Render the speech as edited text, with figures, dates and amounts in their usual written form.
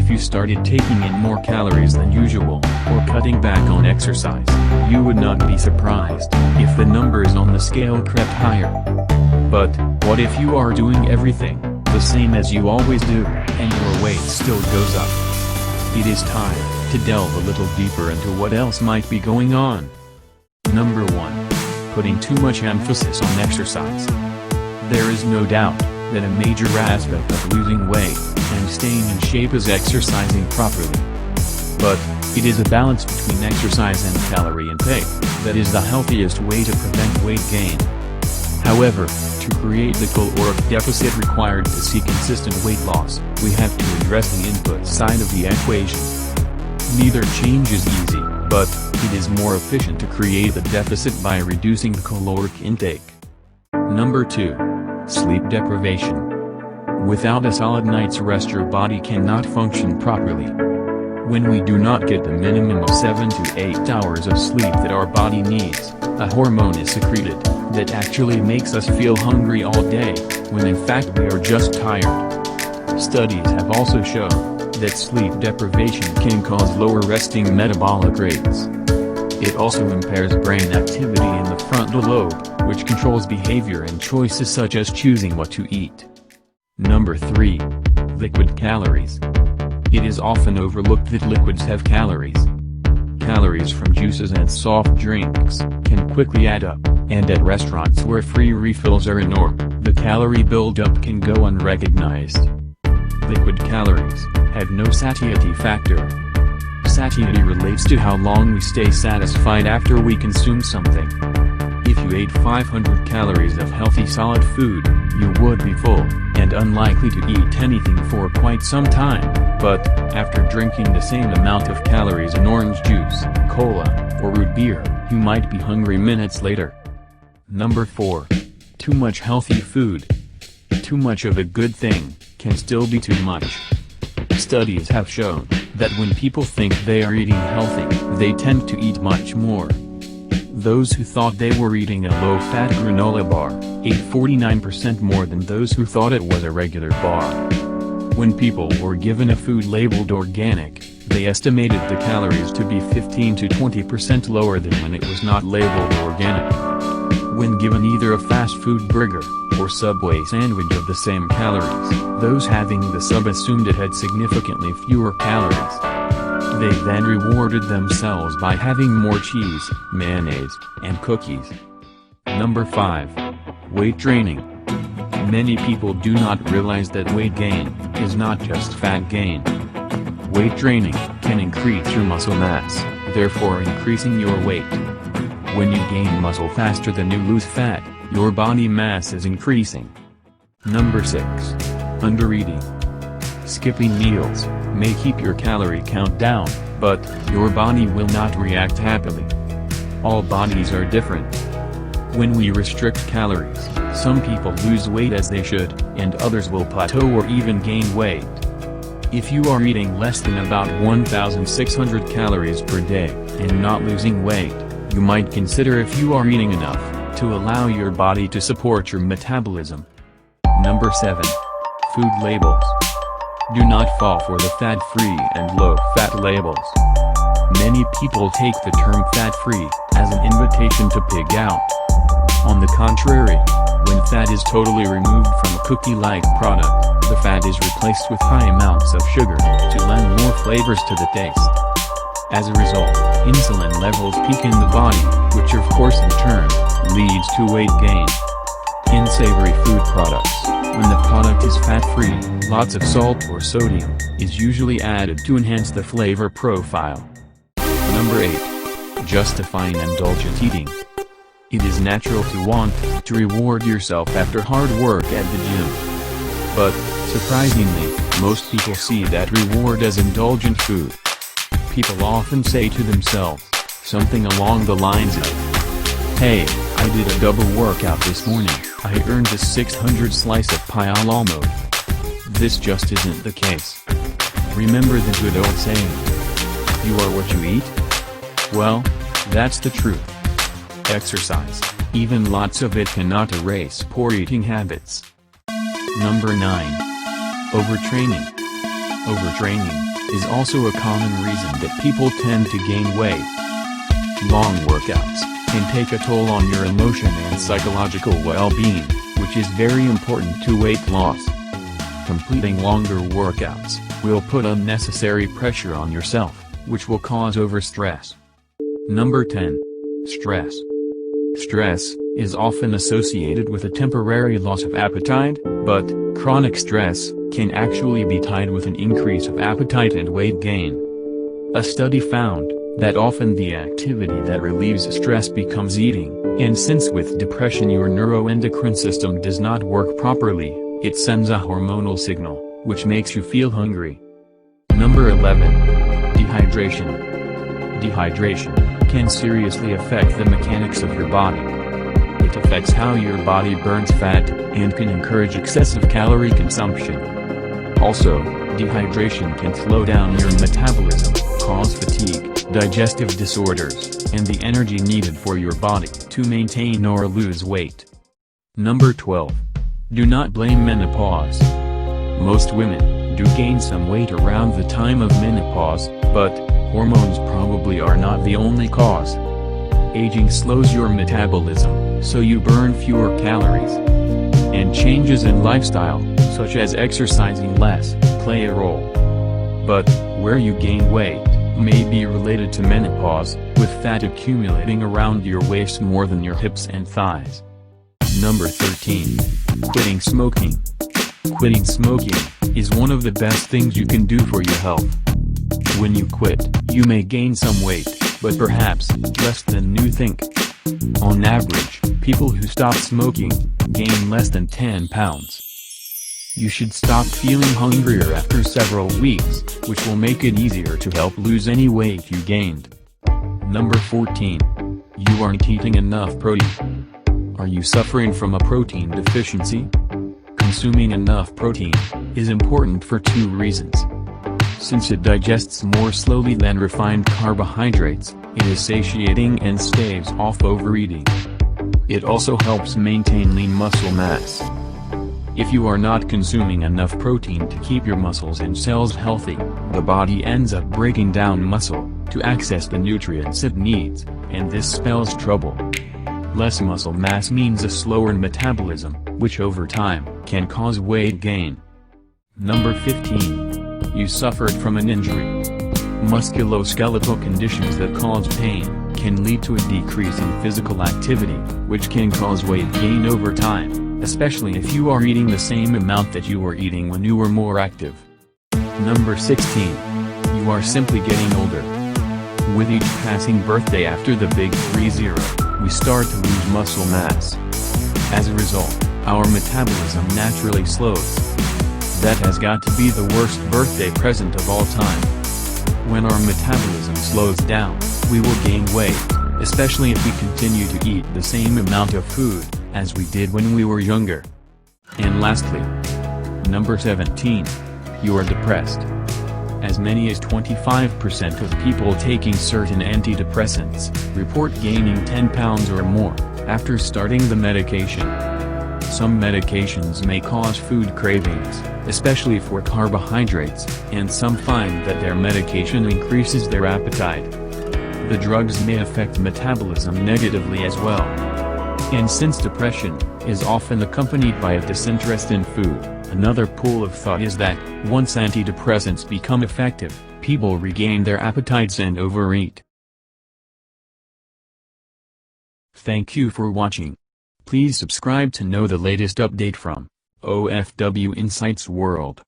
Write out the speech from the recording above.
If you started taking in more calories than usual, or cutting back on exercise, you would not be surprised if the numbers on the scale crept higher. But, what if you are doing everything the same as you always do, and your weight still goes up? It is time to delve a little deeper into what else might be going on. Number 1. Putting too much emphasis on exercise. There is no doubt that a major aspect of losing weight and staying in shape is exercising properly. But, it is a balance between exercise and calorie intake that is the healthiest way to prevent weight gain. However, to create the caloric deficit required to see consistent weight loss, we have to address the input side of the equation. Neither change is easy, but it is more efficient to create the deficit by reducing the caloric intake. Number 2. Sleep deprivation. Without a solid night's rest, your body cannot function properly. When we do not get the minimum of 7 to 8 hours of sleep that our body needs, a hormone is secreted that actually makes us feel hungry all day, when in fact we are just tired. Studies have also shown that sleep deprivation can cause lower resting metabolic rates. It also impairs brain activity in the frontal lobe, which controls behavior and choices such as choosing what to eat. Number 3. Liquid calories. It is often overlooked that liquids have calories. Calories from juices and soft drinks can quickly add up, and at restaurants where free refills are a norm, the calorie buildup can go unrecognized. Liquid calories have no satiety factor. Satiety relates to how long we stay satisfied after we consume something. If you ate 500 calories of healthy solid food, you would be full, and unlikely to eat anything for quite some time, but, after drinking the same amount of calories in orange juice, cola, or root beer, you might be hungry minutes later. Number 4. Too much healthy food. Too much of a good thing can still be too much. Studies have shown that when people think they are eating healthy, they tend to eat much more. Those who thought they were eating a low-fat granola bar ate 49% more than those who thought it was a regular bar. When people were given a food labeled organic, they estimated the calories to be 15 to 20% lower than when it was not labeled organic. When given either a fast food burger or Subway sandwich of the same calories, those having the sub assumed it had significantly fewer calories. They then rewarded themselves by having more cheese, mayonnaise, and cookies. Number 5. Weight training. Many people do not realize that weight gain is not just fat gain. Weight training can increase your muscle mass, therefore increasing your weight. When you gain muscle faster than you lose fat, your body mass is increasing. Number 6. Undereating. Skipping meals may keep your calorie count down, but your body will not react happily. All bodies are different. When we restrict calories, some people lose weight as they should, and others will plateau or even gain weight. If you are eating less than about 1,600 calories per day, and not losing weight, you might consider if you are eating enough to allow your body to support your metabolism. Number 7. Food labels. Do not fall for the fat-free and low-fat labels. Many people take the term fat-free as an invitation to pig out. On the contrary, when fat is totally removed from a cookie-like product, the fat is replaced with high amounts of sugar to lend more flavors to the taste. As a result, insulin levels peak in the body, which of course in turn leads to weight gain. In savory food products, when the product is fat-free, lots of salt or sodium is usually added to enhance the flavor profile. Number 8. Justifying indulgent eating. It is natural to want to reward yourself after hard work at the gym. But, surprisingly, most people see that reward as indulgent food. People often say to themselves something along the lines of, "Hey, I did a double workout this morning, I earned a 600 slice of pie a la mode." This just isn't the case. Remember the good old saying, "You are what you eat?" Well, that's the truth. Exercise, even lots of it, cannot erase poor eating habits. Number 9. Overtraining. Overtraining is also a common reason that people tend to gain weight. Long workouts can take a toll on your emotion and psychological well-being, which is very important to weight loss. Completing longer workouts will put unnecessary pressure on yourself, which will cause overstress. Number 10. Stress. Stress is often associated with a temporary loss of appetite, but chronic stress can actually be tied with an increase of appetite and weight gain. A study found that often the activity that relieves stress becomes eating, and since with depression your neuroendocrine system does not work properly, it sends a hormonal signal, which makes you feel hungry. Number 11. Dehydration. Dehydration can seriously affect the mechanics of your body. It affects how your body burns fat, and can encourage excessive calorie consumption. Also, dehydration can slow down your metabolism, cause fatigue, digestive disorders, and the energy needed for your body to maintain or lose weight. Number 12. Do not blame menopause. Most women do gain some weight around the time of menopause, but hormones probably are not the only cause. Aging slows your metabolism, so you burn fewer calories. And changes in lifestyle, such as exercising less, play a role. But where you gain weight may be related to menopause, with fat accumulating around your waist more than your hips and thighs. Number 13. Quitting smoking. Quitting smoking is one of the best things you can do for your health. When you quit, you may gain some weight, but perhaps less than you think. On average, people who stop smoking gain less than 10 pounds. You should stop feeling hungrier after several weeks, which will make it easier to help lose any weight you gained. Number 14. You aren't eating enough protein. Are you suffering from a protein deficiency? Consuming enough protein is important for two reasons. Since it digests more slowly than refined carbohydrates, it is satiating and staves off overeating. It also helps maintain lean muscle mass. If you are not consuming enough protein to keep your muscles and cells healthy, the body ends up breaking down muscle to access the nutrients it needs, and this spells trouble. Less muscle mass means a slower metabolism, which over time can cause weight gain. Number 15. You suffered from an injury. Musculoskeletal conditions that cause pain can lead to a decrease in physical activity, which can cause weight gain over time, especially if you are eating the same amount that you were eating when you were more active. Number 16. You are simply getting older. With each passing birthday after the big 30, we start to lose muscle mass. As a result, our metabolism naturally slows. That has got to be the worst birthday present of all time. When our metabolism slows down, we will gain weight, especially if we continue to eat the same amount of food as we did when we were younger. And lastly, number 17. You are depressed. As many as 25% of people taking certain antidepressants report gaining 10 pounds or more after starting the medication. Some medications may cause food cravings, especially for carbohydrates, and some find that their medication increases their appetite. The drugs may affect metabolism negatively as well. And since depression is often accompanied by a disinterest in food, another pool of thought is that once antidepressants become effective, people regain their appetites and overeat. Thank you for watching. Please subscribe to know the latest update from OFW Insights World.